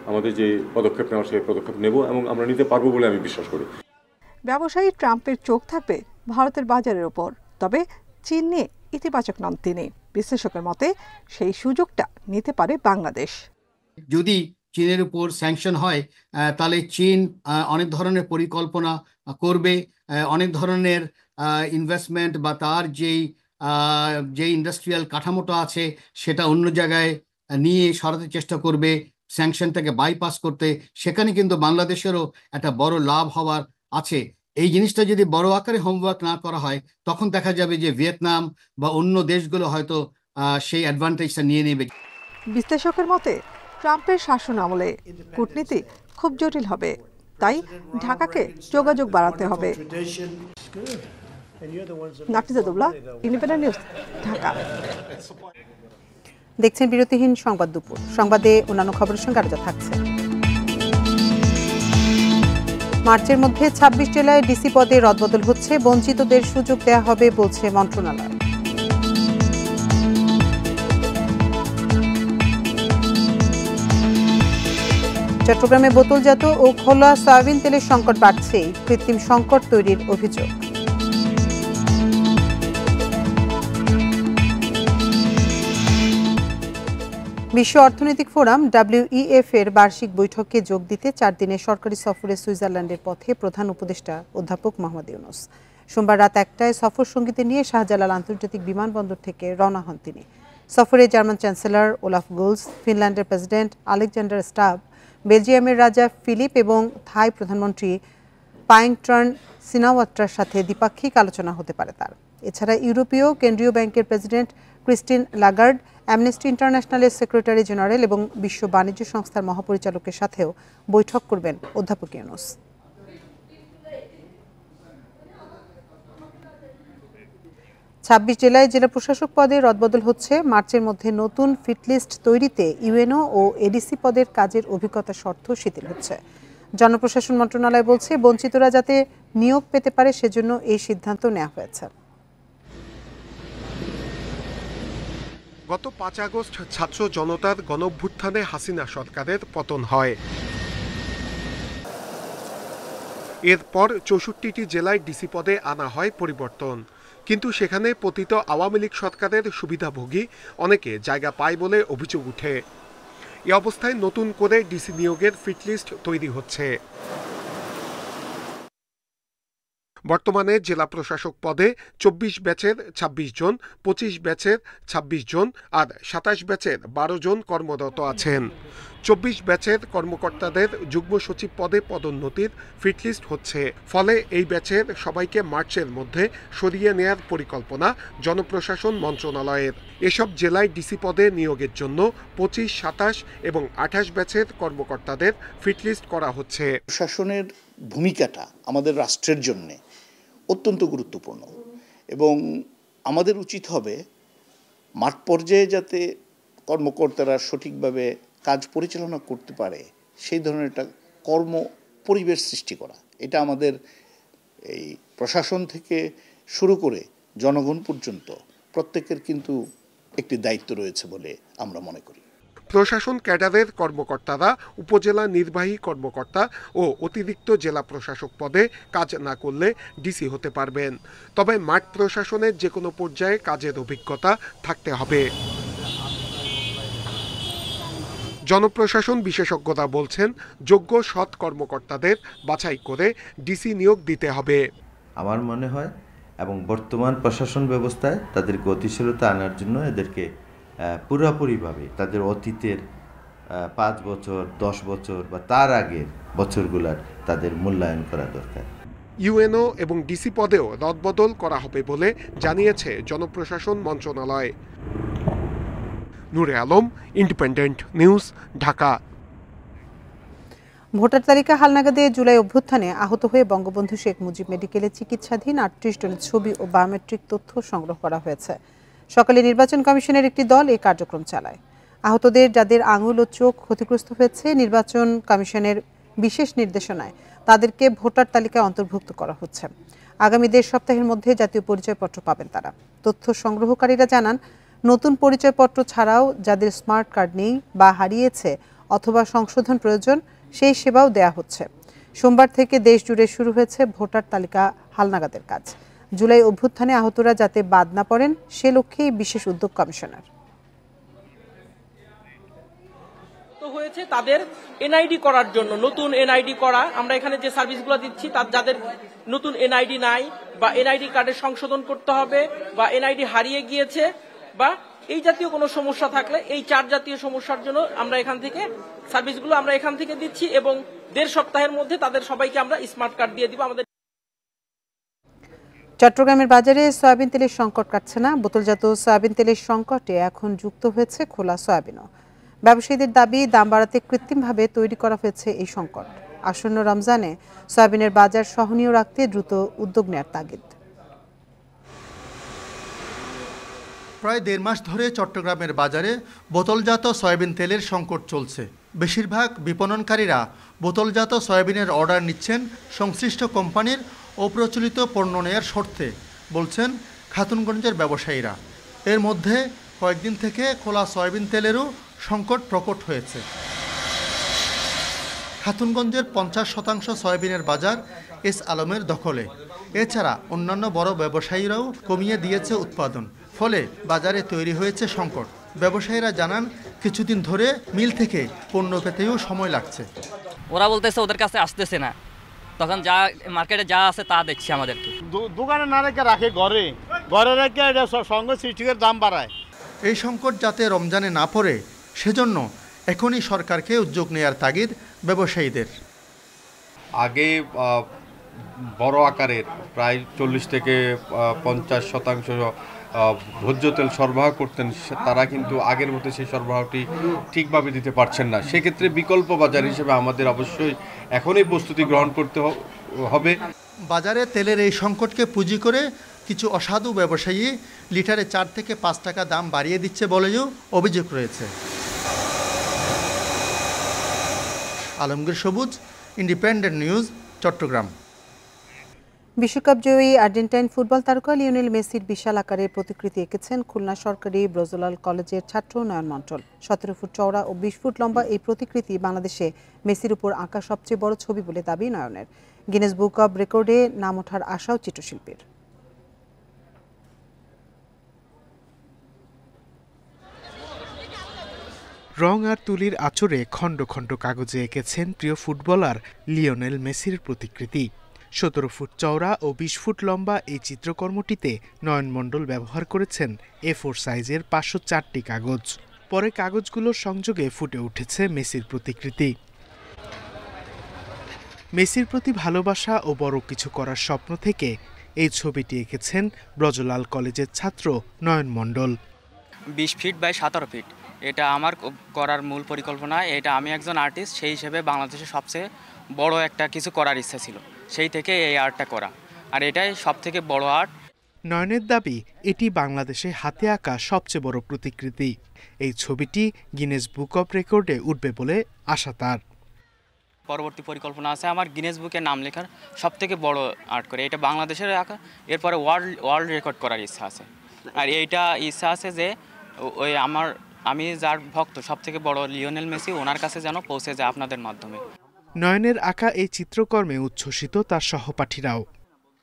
আমাদের যে পদক্ষেপ নেওয়ার সেই পদক্ষেপ নেব এবং আমরা নিতে পারবো বলে আমি বিশ্বাস করি। ব্যবসায়ী ট্রাম্পের চোখ থাকবে ভারতের বাজারের ওপর, তবে চীন নিয়ে ইতিবাচক নন তিনি। বিশ্লেষকের মতে সেই সুযোগটা নিতে পারে বাংলাদেশ। যদি চীনের উপর স্যাংশন হয় তাহলে চীন অনেক ধরনের পরিকল্পনা করবে, অনেক ধরনের ইনভেস্টমেন্ট বা তার যে ইন্ডাস্ট্রিয়াল কাঠামোটা আছে সেটা অন্য জায়গায় নিয়ে সরাতে চেষ্টা করবে, স্যাংশনটাকে বাইপাস করতে। সেখানে কিন্তু বাংলাদেশেরও একটা বড় লাভ হওয়ার আছে। এই জিনিসটা যদি বড় আকারে হোমওয়ার্ক না করা হয় তখন দেখা যাবে যে ভিয়েতনাম বা অন্য দেশগুলো হয়তো সেই অ্যাডভান্টেজটা নিয়ে নেবে। বিশ্লেষকের মতে ট্রাম্পের শাসন আমলে কূটনীতি খুব জটিল হবে, তাই ঢাকাকে যোগাযোগ বাড়াতে হবে। নাফিজাতুল্লাহ, ইন্ডিপেন্ডেন্ট নিউজ, ঢাকা। দেখছেন বিরতিহীন সংবাদ দুপুর। সংবাদে অন্যান্য খবরের সঙ্গে আরো থাকছে। মার্চের মধ্যে 26 জেলায় ডিসি পদে রদবদল হচ্ছে, বঞ্চিতদের সুযোগ দেওয়া হবে বলছে মন্ত্রণালয়। চট্টগ্রামে বোতলজাত ও খোলা সয়াবিন তেলের সংকট বাড়ছে, কৃত্রিম সংকট তৈরির অভিযোগ। বিশ্ব অর্থনৈতিক ফোরাম WEF এর বার্ষিক বৈঠকে যোগ দিতে 4 দিনের সরকারি সফরে সুইজারল্যান্ডের পথে প্রধান উপদেষ্টা অধ্যাপক মোহাম্মদ ইউনূস। সোমবার রাত 1টায় সফর সঙ্গীতে নিয়ে শাহজালাল আন্তর্জাতিক বিমানবন্দর থেকে রওনা হন তিনি। সফরে জার্মান চ্যান্সেলর ওলাফ গোলস, ফিনল্যান্ডের প্রেসিডেন্ট আলেকজান্ডার স্টাব, বেলজিয়ামের রাজা ফিলিপ এবং থাই প্রধানমন্ত্রী পাইংট্রান সিনাওয়াত্রার সাথে দ্বিপাক্ষিক আলোচনা হতে পারে তার। এছাড়া ইউরোপীয় কেন্দ্রীয় ব্যাংকের প্রেসিডেন্ট ক্রিস্টিন লাগার্ড, অ্যামনেস্টি ইন্টারন্যাশনালের সেক্রেটারি জেনারেল এবং বিশ্ব বাণিজ্য সংস্থার মহাপরিচালকের সাথেও বৈঠক করবেন অধ্যাপক ইউনূস। ছাব্বিশ জেলায় জেলা প্রশাসক পদে রদবদল হচ্ছে। মার্চের মধ্যে নতুন ফিটলিস্ট তৈরিতে ইউএনও ও এডিসি পদের কাজের অভিজ্ঞতা শর্ত শিথিল হচ্ছে। জনপ্রশাসন মন্ত্রণালয় বলছে, বঞ্চিতরা যাতে নিয়োগ পেতে পারে সেজন্য এই সিদ্ধান্ত নেওয়া হয়েছে। গত 5 আগস্ট ছাত্র জনতার গণঅভ্যুত্থানে হাসিনা সরকারের পতন হয়। এরপর 64টি জেলায় ডিসি পদে আনা হয় পরিবর্তন, কিন্তু সেখানে পতিত আওয়ামী লীগ সরকারের সুবিধাভোগী অনেকে জায়গা পায় বলে অভিযোগ উঠে। এ অবস্থায় নতুন করে ডিসি নিয়োগের ফিটলিস্ট তৈরি হচ্ছে। বর্তমানে জেলা প্রশাসক পদে 24 ব্যাচের 26 জন, 25 ব্যাচের 26 জন আর 27 ব্যাচের 12 জন কর্মরত আছেন। 24 ব্যাচের কর্মকর্তাদের যুগ্ম সচিব পদে পদোন্নতির ফিটলিস্ট হচ্ছে। ফলে এই ব্যাচের সবাইকে মার্চের মধ্যে সরিয়ে নেয়ার পরিকল্পনা জনপ্রশাসন মন্ত্রণালয়ের। এসব জেলায় ডিসি পদে নিয়োগের জন্য 25, 27 এবং 28 ব্যাচের কর্মকর্তাদের ফিটলিস্ট করা হচ্ছে। প্রশাসনের ভূমিকাটা আমাদের রাষ্ট্রের জন্য অত্যন্ত গুরুত্বপূর্ণ এবং আমাদের উচিত হবে মাঠ পর্যায়ে যাতে কর্মকর্তারা সঠিকভাবে কাজ পরিচালনা করতে পারে সেই ধরনের একটা কর্ম পরিবেশ সৃষ্টি করা। এটা আমাদের এই প্রশাসন থেকে শুরু করে জনগণ পর্যন্ত প্রত্যেকের কিন্তু একটি দায়িত্ব রয়েছে বলে আমরা মনে করি। প্রশাসন ক্যাডারের কর্মকর্তারা উপজেলা নির্বাহী কর্মকর্তা ও অতিরিক্ত জেলা প্রশাসক পদে কাজ না করলে ডিসি হতে পারবেন। তবে মাঠ প্রশাসনের যে কোনো পর্যায়ে কাজের অভিজ্ঞতা থাকতে হবে। জনপ্রশাসন বিশেষজ্ঞরা বলছেন, যোগ্য সৎ কর্মকর্তাদের বাছাই করে ডিসি নিয়োগ দিতে হবে। আমার মনে হয় এবং বর্তমান প্রশাসন ব্যবস্থায় তাদের গতিশীলতা আনার জন্য এদেরকে পুরোপুরিভাবে তাদের অতীতের 5 বছর, 10 বছর বা তার আগের বছরগুলোর তাদের মূল্যায়ন করা দরকার। ইউএনও এবং ডিসি পদেও রদবদল করা হবে বলে জানিয়েছে জনপ্রশাসন মন্ত্রণালয়। Nure Alam, independent news, Dhaka. Voter তালিকা হালনাগাদে জুলাই অভ্যুত্থানে আহত হয়ে বঙ্গবন্ধু শেখ মুজিব মেডিকেলে চিকিৎসাধীন 38 জনের ছবি ও বায়োমেট্রিক তথ্য সংগ্রহ করা হয়েছে। সকালে নির্বাচন কমিশনের একটি দল এই কার্যক্রম চালায়। আহতদের যাদের আঙুল ও চোখ ক্ষতিগ্রস্ত হয়েছে, নির্বাচন কমিশনের বিশেষ নির্দেশনায় তাদেরকে ভোটার তালিকায় অন্তর্ভুক্ত করা হচ্ছে। আগামী 1.5 সপ্তাহের মধ্যে জাতীয় পরিচয়পত্র পাবেন তারা। তথ্য সংগ্রহকারীরা জানান, নতুন পরিচয়পত্র ছাড়াও যাদের স্মার্ট কার্ড নেই বা হারিয়েছে অথবা সংশোধন প্রয়োজন, সেই সেবাও দেয়া হচ্ছে। সোমবার থেকে দেশ জুড়ে শুরু হয়েছে ভোটার তালিকা হালনাগাদের কাজ। জুলাই অভ্যুত্থানে আহতরা যাতে বাদ না পড়েন সে লক্ষ্যেই বিশেষ উদ্যোগ কমিশনার। হয়েছে তাদের এনআইডি করার জন্য, নতুন এনআইডি করা। আমরা এখানে যে সার্ভিসগুলো দিচ্ছি তার যাদের নতুন এনআইডি নাই বা এনআইডি কার্ডের সংশোধন করতে হবে বা এনআইডি হারিয়ে গিয়েছে বা এই জাতীয় কোনো সমস্যা থাকলে এই 4 জাতীয় সমস্যার জন্য আমরা এখান থেকে সার্ভিসগুলো আমরা এখান থেকে দিচ্ছি এবং 1.5 সপ্তাহের মধ্যে তাদের সবাইকে আমরা স্মার্ট কার্ড দিয়ে দিব। আমাদের চট্টগ্রামের বাজারে সয়াবিন তেলের সংকট কাটছে না। বোতলজাত সয়াবিন তেলের সংকটে এখন যুক্ত হয়েছে খোলা সয়াবিনও। ব্যবসায়ীদের দাবি, দাম বাড়াতে কৃত্রিমভাবে তৈরি করা হয়েছে এই সংকট। আসন্ন রমজানে সয়াবিনের বাজার সহনীয় রাখতে দ্রুত উদ্যোগ নেওয়ার তাগিদ। প্রায় 1.5 মাস ধরে চট্টগ্রামের বাজারে বোতলজাত সয়াবিন তেলের সংকট চলছে। বেশিরভাগ বিপণনকারীরা বোতলজাত সয়াবিনের অর্ডার নিচ্ছেন সংশ্লিষ্ট কোম্পানির অপ্রচলিত পণ্য নেয়ার শর্তে, বলছেন খাতুনগঞ্জের ব্যবসায়ীরা। এর মধ্যে কয়েকদিন থেকে খোলা সয়াবিন তেলেরও সংকট প্রকট হয়েছে। খাতুনগঞ্জের 50% সয়াবিনের বাজার এস আলমের দখলে। এছাড়া অন্যান্য বড় ব্যবসায়ীরাও কমিয়ে দিয়েছে উৎপাদন, ফলে বাজারে তৈরি হয়েছে সংকট। ব্যবসায়ীরা জানান, কিছুদিন ধরে মিল থেকে পণ্য পেতেও সময় লাগছে। ওরা বলতেছে ওদের কাছে আসতেছে না, তখন যা মার্কেটে যা আছে তা দেখছি আমাদেরকে। দোকানে না রেখে রাখে, ঘরে রেখে এটা সঙ্গে সৃষ্টির দাম বাড়ায়। এই সংকট যাতে রমজানে না পড়ে সেজন্য এখনই সরকারকে উদ্যোগ নেয়ার তাগিদ ব্যবসায়ীদের। আগে বড় আকারের প্রায় 40 থেকে 50% ভোজ্য তেল সরবরাহ করতেন, তারা কিন্তু আগের মতো সেই সরবরাহটি ঠিকভাবে দিতে পারছেন না। সেক্ষেত্রে বিকল্প বাজার হিসেবে আমাদের অবশ্যই এখনই প্রস্তুতি গ্রহণ করতে হবে। বাজারে তেলের এই সংকটকে পুঁজি করে কিছু অসাধু ব্যবসায়ী লিটারে 4 থেকে 5 টাকা দাম বাড়িয়ে দিচ্ছে বলেও অভিযোগ রয়েছে। আলমগীর সবুজ, ইন্ডিপেন্ডেন্ট নিউজ, চট্টগ্রাম। বিশ্বকাপ জয়ী আর্জেন্টাইন ফুটবল তারকা লিওনেল মেসির বিশাল আকারের প্রতিকৃতি এঁকেছেন খুলনা সরকারি ব্রজলাল কলেজের ছাত্র উন্নয়ন মণ্ডল। 17 ফুট চওড়া ও 20 ফুট লম্বা এই প্রতিকৃতি বাংলাদেশে মেসির উপর আঁকা সবচেয়ে বড় ছবি বলে দাবি নয়নের। গিনেস বুক অব রেকর্ডে নাম ওঠার আশাও চিত্রশিল্পীর। রং আর তুলির আঁচড়ে খণ্ড খণ্ড কাগজে এঁকেছেন প্রিয় ফুটবলার লিওনেল মেসির প্রতিকৃতি। 17 ফুট চওড়া ও 20 ফুট লম্বা এই চিত্রকর্মটিতে নয়ন মণ্ডল ব্যবহার করেছেন A4 সাইজের 504টি কাগজ। পরে কাগজগুলোর সংযোগে ফুটে উঠেছে মেসির প্রতিকৃতি। মেসির প্রতি ভালোবাসা ও বড় কিছু করার স্বপ্ন থেকে এই ছবিটি এঁকেছেন ব্রজলাল কলেজের ছাত্র নয়ন মণ্ডল। 20 ফিট বাই 17 ফিট, এটা আমার করার মূল পরিকল্পনা। এটা আমি একজন আর্টিস্ট, সেই হিসেবে বাংলাদেশের সবচেয়ে বড় একটা কিছু করার ইচ্ছা ছিল, সেই থেকে এই আর্টটা করা, আর এটাই সবথেকে বড় আর্ট। নয়নের দাবি এটি বাংলাদেশে হাতে আঁকা সবচেয়ে বড় প্রতিকৃতি। এই ছবিটি গিনেস বুক অব রেকর্ডে উঠবে বলে আশা তার। পরবর্তী পরিকল্পনা আছে আমার গিনেস বুকে নাম লেখার সবথেকে বড় আর্ট করে, এটা বাংলাদেশের আঁকা, এরপরে ওয়ার্ল্ড রেকর্ড করার ইচ্ছা আছে। আর এইটা ইচ্ছা আছে যে ওই আমি যার ভক্ত সবথেকে বড় লিওনেল মেসি, ওনার কাছে যেন পৌঁছে যায় আপনাদের মাধ্যমে। নয়নের আঁকা এই চিত্রকর্মে উচ্ছ্বসিত তার সহপাঠীরাও।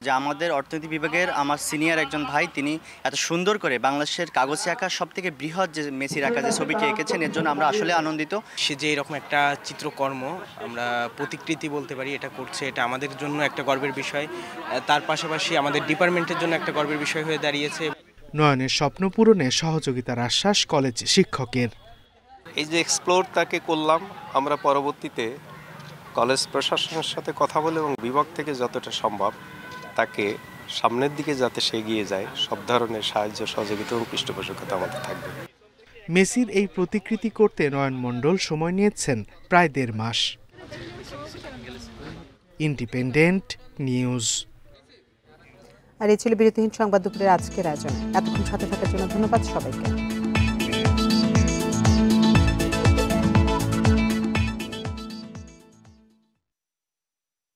যে আমাদের অর্থনীতি বিভাগের আমার সিনিয়র একজন ভাই, তিনি এত সুন্দর করে বাংলাদেশের কাগজে আঁকা সবথেকে বৃহৎ যে মেসির আঁকা যে ছবিটি এঁকেছেন, এর জন্য আমরা আসলে আনন্দিত। সে যে এরকম একটা চিত্রকর্ম, আমরা প্রতিকৃতি বলতে পারি, এটা করছে, এটা আমাদের জন্য একটা গর্বের বিষয়। তার পাশাপাশি আমাদের ডিপার্টমেন্টের জন্য একটা গর্বের বিষয় হয়ে দাঁড়িয়েছে। নয়নের স্বপ্ন পূরণে সহযোগিতার আশ্বাস কলেজ শিক্ষকের। এই যে এক্সপ্লোরটাকে করলাম, আমরা পরবর্তীতে কলেজ প্রশাসনের সাথে কথা বলে এবং বিভাগ থেকে যতটা সম্ভব তাকে সামনের দিকে যাতে সে এগিয়ে যায়, সব ধরনের সাহায্য সহযোগিতা এবং পৃষ্ঠপোষকতা আমাদের থাকবে। মেসির এই প্রতিকৃতি করতে নয়ন মণ্ডল সময় নিয়েছেন প্রায় 1.5 মাস। Independent news. আর এই ছিল বিরতিহীন সংবাদ দুপুরের আজকের আয়োজন। এতক্ষণ সাথে থাকার জন্য ধন্যবাদ সবাইকে।